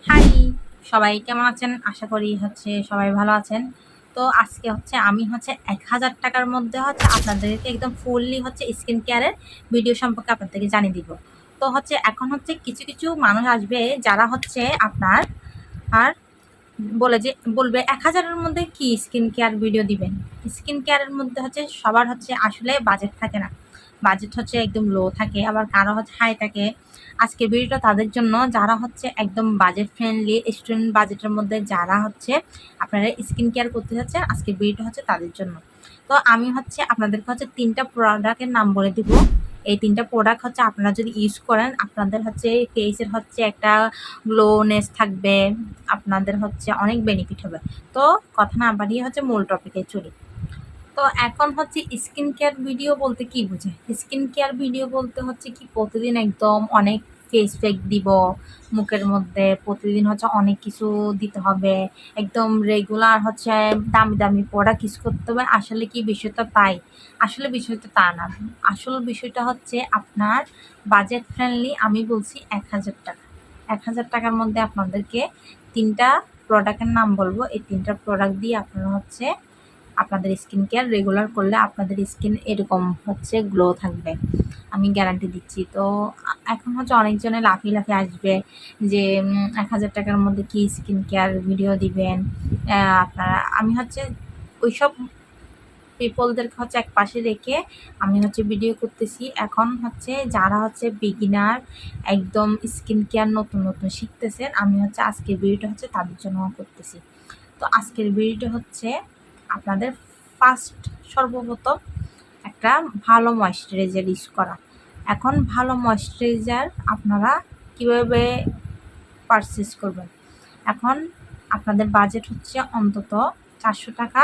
High, সবাই কেমন আছেন? আশা করি সবাই ভালো আছেন। তো আজকে আমি ১,০০০ টাকার মধ্যে আপনাদেরকে একদম ফুললি স্কিন কেয়ারের ভিডিও সম্পর্কে আপনাদেরকে জানিয়ে দিব। তো এখন কিছু, কিছু মানুষ আসবে যারা আপনার আর বলবে ১,০০০ এর মধ্যে কি স্কিন কেয়ার ভিডিও দিবেন? স্কিন কেয়ারের মধ্যে সবার আসলে বাজেট থাকে না। বাজেট একদম লো থাকে, আবার কারো হাই থাকে। আজকের ভিডিওটা তাদের জন্য যারা একদম বাজেট ফ্রেন্ডলি, স্টুডেন্ট বাজেটের মধ্যে যারা আপনারা স্কিন কেয়ার করতে চাচ্ছেন, আজকের ভিডিওটা তাদের জন্য। তো আমি আপনাদেরকে ৩টা প্রোডাক্টের নাম বলে দিব। এই ৩টা প্রোডাক্ট আপনারা যদি ইউজ করেন, আপনাদের ফেসের একটা গ্লোনেস থাকবে, আপনাদের অনেক বেনিফিট হবে। তো কথা না বাড়িয়ে মূল টপিকে চলি। তো এখন স্কিন কেয়ার ভিডিও বলতে কি বোঝায়? স্কিন কেয়ার ভিডিও বলতে কি প্রতিদিন একদম অনেক ফেস প্যাক দিব, মুখের মধ্যে প্রতিদিন অনেক কিছু দিতে হবে, একদম রেগুলার দামি দামি প্রোডাক্ট ইউজ করতে হবে। আসলে কি বিষয়টা তাই? আসলে বিষয়টা তা না। আসল বিষয়টা আপনার বাজেট ফ্রেন্ডলি। আমি বলছি ১,০০০ টাকা। ১,০০০ টাকার মধ্যে আপনাদেরকে ৩টা প্রোডাক্টের নাম বলবো। এই 3টা প্রোডাক্ট দিয়ে আপনারা আপনাদের স্কিন কেয়ার রেগুলার করলে আপনাদের স্কিন এরকম গ্লো থাকবে, আমি গ্যারান্টি দিচ্ছি। তো এখন অনেকজনে লাফিয়ে লাফিয়ে আসবে যে ১,০০০ টাকার মধ্যে কি স্কিন কেয়ার ভিডিও দিবেন আপনারা। আমি ওইসব পিপলদেরকে এক পাশে রেখে আমি ভিডিও করতেছি। এখন যারা বিগিনার, একদম স্কিন কেয়ার নতুন নতুন শিখতেছেন, আমি আজকের ভিডিওটা তাদের জন্য করতেছি। তো আজকের ভিডিওটা আপনাদের ফার্স্ট সর্বপ্রথম একটা ভালো ময়েশ্চারাইজার ইউজ করা। এখন ভালো ময়েশ্চারাইজার আপনারা কিভাবে পারচেজ করবেন? এখন আপনাদের বাজেট অন্তত ৪০০ টাকা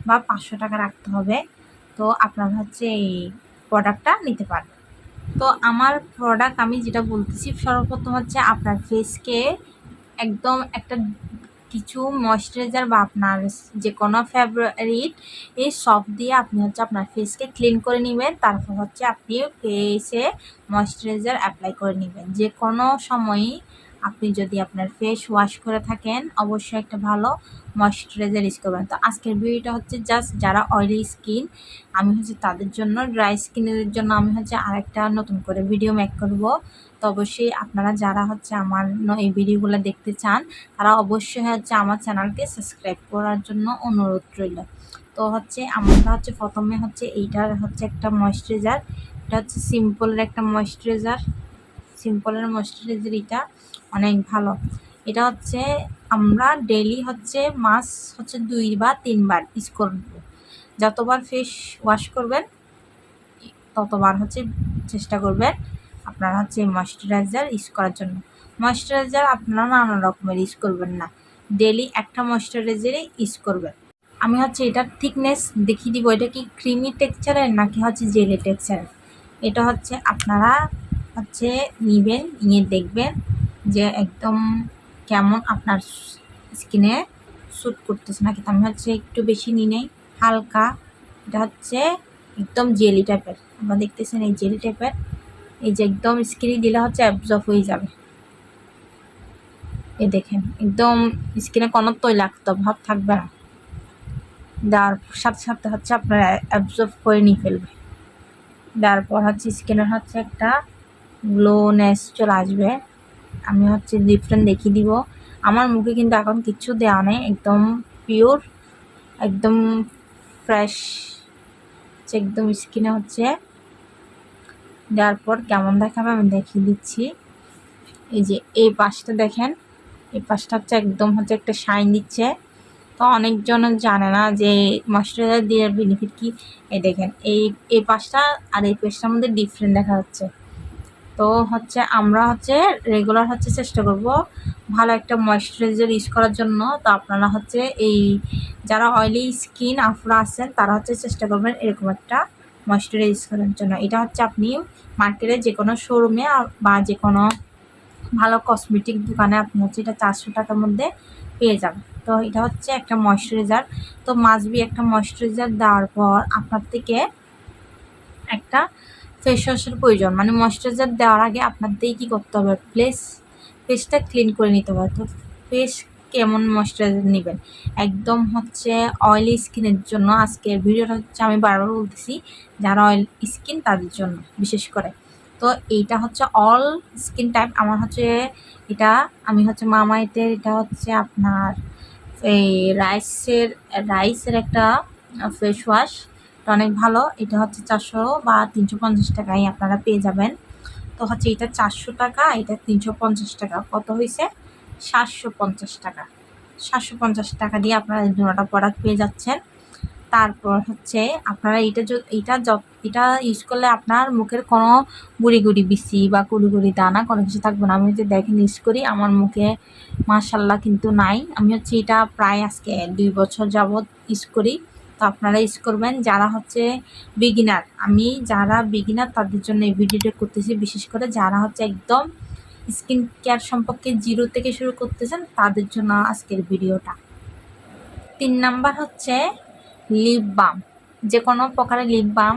বা ৫০০ টাকা রাখতে হবে। তো আপনারা এই প্রোডাক্টটা নিতে পারবেন। তো আমার প্রোডাক্ট আমি যেটা বলতেছি, সর্বপ্রথম আপনার ফেসকে একদম একটা কিছু ময়েশ্চারাইজার বা আপনার যে কোনো ফেভারিট এই সফট দিয়ে আপনি আপনার ফেসকে ক্লিন করে নেবেন। তারপর আপনি ফেসে ময়েশ্চারাইজার অ্যাপ্লাই করে নেবেন। যে কোনো সময়ই আপনি যদি আপনার ফেস ওয়াশ করে থাকেন, অবশ্যই একটা ভালো ময়েশ্চারাইজার ইউজ করবেন। তো আজকের ভিডিওটা জাস্ট যারা অয়েলি স্কিন, আমি তাদের জন্য। ড্রাই স্কিনের জন্য আমি আরেকটা নতুন করে ভিডিও মেক করব। তো অবশ্যই আপনারা যারা আমার এই ভিডিওগুলো দেখতে চান, তারা অবশ্যই আমার চ্যানেলকে সাবস্ক্রাইব করার জন্য অনুরোধ রইল। তো আমরা প্রথমে এইটার একটা ময়েশ্চারাইজার। এটা সিম্পলের একটা ময়েশ্চারাইজার। সিম্পলের ময়েশ্চারাইজার এটা অনেক ভালো। এটা আমরা ডেইলি মাস 2 বা 3 বার ইউজ করব। যতবার ফেস ওয়াশ করবেন ততবার চেষ্টা করবেন আপনারা ময়েশ্চারাইজার ইউজ করার জন্য। ময়েশ্চারাইজার আপনারা নানা রকমের ইউজ করবেন না, ডেইলি একটা ময়েশ্চারাইজারই ইউজ করবেন। আমি এটার থিকনেস দেখিয়ে দিব, এটা কি ক্রিমি টেক্সচারের নাকি জেলি টেক্সচারের। এটা আপনারা নিবেন, নিয়ে দেখবেন যে একদম কেমন আপনার স্কিনে স্যুট করতেছে নাকি। আমি একটু বেশি নিই নেই, হালকা। এটা একদম জেলি টাইপের, আপনারা দেখতেছেন এই জেলি টাইপের। এই যে একদম স্কিনে দিলে অ্যাবজর্ব হয়ে যাবে। এই দেখেন একদম স্কিনে কোনো তৈলাক্ত ভাব থাকবে না, দেওয়ার সাথে সাথে আপনারা অ্যাবজর্ব করে নিয়ে ফেলবে। দেওয়ার পর স্কিনের একটা গ্লোনেস চলে আসবে। আমি ডিফারেন্ট দেখিয়ে দিব। আমার মুখে কিন্তু এখন কিচ্ছু দেওয়া নেই, একদম পিওর, একদম ফ্রেশ। একদম স্কিনে দেওয়ার পর কেমন দেখাবে আমি দেখিয়ে দিচ্ছি। এই যে এই পাশটা দেখেন, এই পাশটা একদম একটা শাইন দিচ্ছে। তো অনেকজন জানে না যে ময়েশ্চারাইজার দিয়ে বেনিফিট কি। এই দেখেন এই পাশটা আর এই পাশটার মধ্যে ডিফারেন্ট দেখা যাচ্ছে। তো আমরা রেগুলার চেষ্টা করব ভালো একটা ময়েশ্চারাইজার ইউজ করার জন্য। তো আপনারা এই যারা অয়েলি স্কিন আপনারা আছেন, তারা চেষ্টা করবেন এরকম একটা ময়েশ্চারাইজার ইউজ করার জন্য। এটা আপনি মার্কেটে যে কোনো শোরুমে বা যে কোনো ভালো কসমেটিক দোকানে আপনি এটা ৪০০ টাকার মধ্যে পেয়ে যাবেন। তো এটা একটা ময়েশ্চারাইজার। তো মাস্ট বি একটা ময়েশ্চারাইজার দেওয়ার পর আপনার থেকে একটা ফেস ওয়াশের প্রয়োজন। মানে ময়েশ্চারাইজার দেওয়ার আগে আপনাদের কী করতে হবে, ফেসটা ক্লিন করে নিতে হবে। তো ফেস কেমন ময়শ্চারাইজার নেবেন, একদম হচ্ছে অয়েলি স্কিনের জন্য আজকের ভিডিওটা হচ্ছে আমি বারবার বলতেছি, যারা অয়েল স্কিন তাদের জন্য বিশেষ করে। তো এইটা হচ্ছে অল স্কিন টাইপ। আমার হচ্ছে এটা আমি হচ্ছে মামাইতে, এটা হচ্ছে আপনার এই রাইসের একটা ফেস ওয়াশ, এটা অনেক ভালো। এটা হচ্ছে 400 বা 350 টাকায় আপনারা পেয়ে যাবেন। তো হচ্ছে এটা 400 টাকা, এটা 350 টাকা, কত হয়েছে 750 টাকা। 750 টাকা দিয়ে আপনারা দুটো প্রোডাক্ট পেয়ে যাচ্ছেন। তারপর হচ্ছে আপনারা এটা ইউজ করলে আপনার মুখের কোনো গুড়ি বিসি বা গুড়ি দানা কোনো কিছু থাকবে না। আমি হচ্ছে দেখেন ইউজ করি, আমার মুখে মাশাল্লাহ কিন্তু নাই। আমি হচ্ছে এটা প্রায় আজকে 2 বছর যাবৎ ইউজ করি। তো আপনারা ইউজ করবেন যারা হচ্ছে বিগিনার। যারা বিগিনার তাদের জন্য এই ভিডিওটা করতেছি, বিশেষ করে যারা হচ্ছে একদম স্কিন কেয়ার সম্পর্কে জিরো থেকে শুরু করতেছেন তাদের জন্য আজকের ভিডিওটা। 3 নাম্বার হচ্ছে লিপ বাম, যে কোনো প্রকারের লিপ বাম।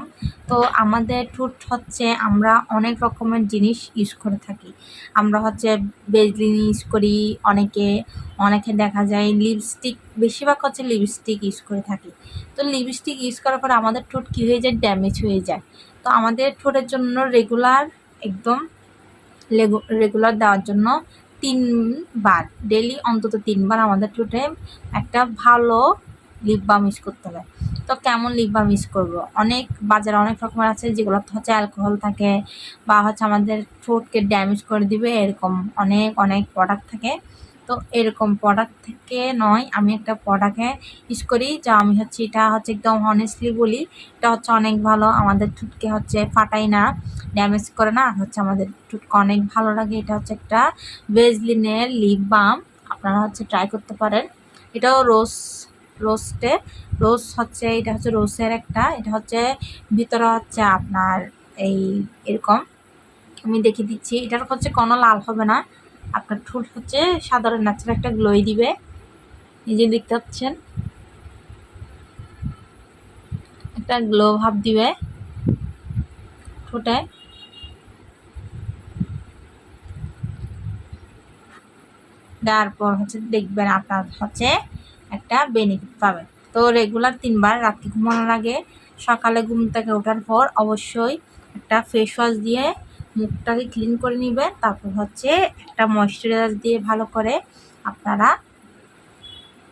তো আমাদের ঠোঁট হচ্ছে আমরা অনেক রকমের জিনিস ইউজ করে থাকি। আমরা হচ্ছে বেসলিন ইউজ করি, অনেকে দেখা যায় লিপস্টিক, বেশিরভাগ হচ্ছে লিপস্টিক ইউজ করে থাকি। তো লিপস্টিক ইউজ করার পর আমাদের ঠোঁট কী হয়ে যায়, ড্যামেজ হয়ে যায়। তো আমাদের ঠোঁটের জন্য রেগুলার দেওয়ার জন্য 3 বার ডেলি অন্তত 3 বার আমাদের ঠোঁটে একটা ভালো লিপ বাম ইউজ করতে হবে। তো কেমন লিপ বাম ইউজ করবো, বাজারে অনেক রকমের আছে যেগুলো হচ্ছে অ্যালকোহল থাকে বা হচ্ছে আমাদের ঠোঁটকে ড্যামেজ করে দিবে, এরকম অনেক প্রোডাক্ট থাকে। তো এরকম প্রোডাক্ট থেকে নয়, আমি একটা প্রোডাক্টে ইউজ করি, যা আমি হচ্ছে এটা হচ্ছে একদম অনেস্টলি বলি, এটা হচ্ছে অনেক ভালো, আমাদের ঠোঁটকে হচ্ছে ফাটাই না, ড্যামেজ করে না, হচ্ছে আমাদের ঠোঁটকে অনেক ভালো লাগে। এটা হচ্ছে একটা ভেজলিনের লিপ বাম, আপনারা হচ্ছে ট্রাই করতে পারেন। এটাও রোজ হচ্ছে, এটা হচ্ছে রোজের একটা, এটা হচ্ছে ভিতরে হচ্ছে আপনার এই এরকম, আমি দেখিয়ে দিচ্ছি। এটার হচ্ছে কোনো লাল হবে না, আপনার ঠোঁট হচ্ছে সাধারণ ন্যাচারাল একটা গ্লোই দিবে। নিজে দেখতে পাচ্ছেন একটা গ্লো ভাব দিবে ঠোঁটে। তারপর হচ্ছে দেখবেন আপনার হচ্ছে একটা বেনিফিট পাবেন। তো রেগুলার 3 বার, রাত্রি ঘুমানোর আগে, সকালে ঘুম থেকে ওঠার পর অবশ্যই একটা ফেস ওয়াশ দিয়ে মুখটাকে ক্লিন করে নেবেন। তারপর হচ্ছে একটা ময়শ্চারাইজার দিয়ে ভালো করে আপনারা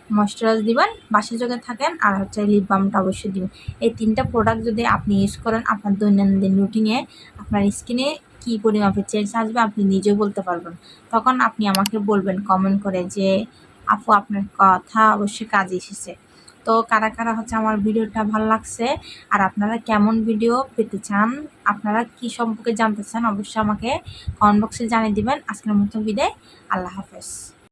ময়শ্চারাইজ দিবেন, বাসায় যদি থাকেন, আর হচ্ছে লিপ বামটা অবশ্যই দিবেন। এই 3টা প্রোডাক্ট যদি আপনি ইউজ করেন আপনার দৈনন্দিন রুটিনে, আপনার স্কিনে কী পরিমাপে চেঞ্জ আসবে আপনি নিজেও বলতে পারবেন। তখন আপনি আমাকে বলবেন কমেন্ট করে যে আপু আপনার কথা অবশ্যই কাজে এসেছে। তো কারা হচ্ছে আমার ভিডিওটা ভালো লাগছে, আর আপনারা কেমন ভিডিও পেতে চান, আপনারা কি সম্পর্কে জানতে চান, অবশ্যই আমাকে কমেন্ট বক্সে জানিয়ে দিবেন। আজকের মতো বিদায়, আল্লাহ হাফেজ।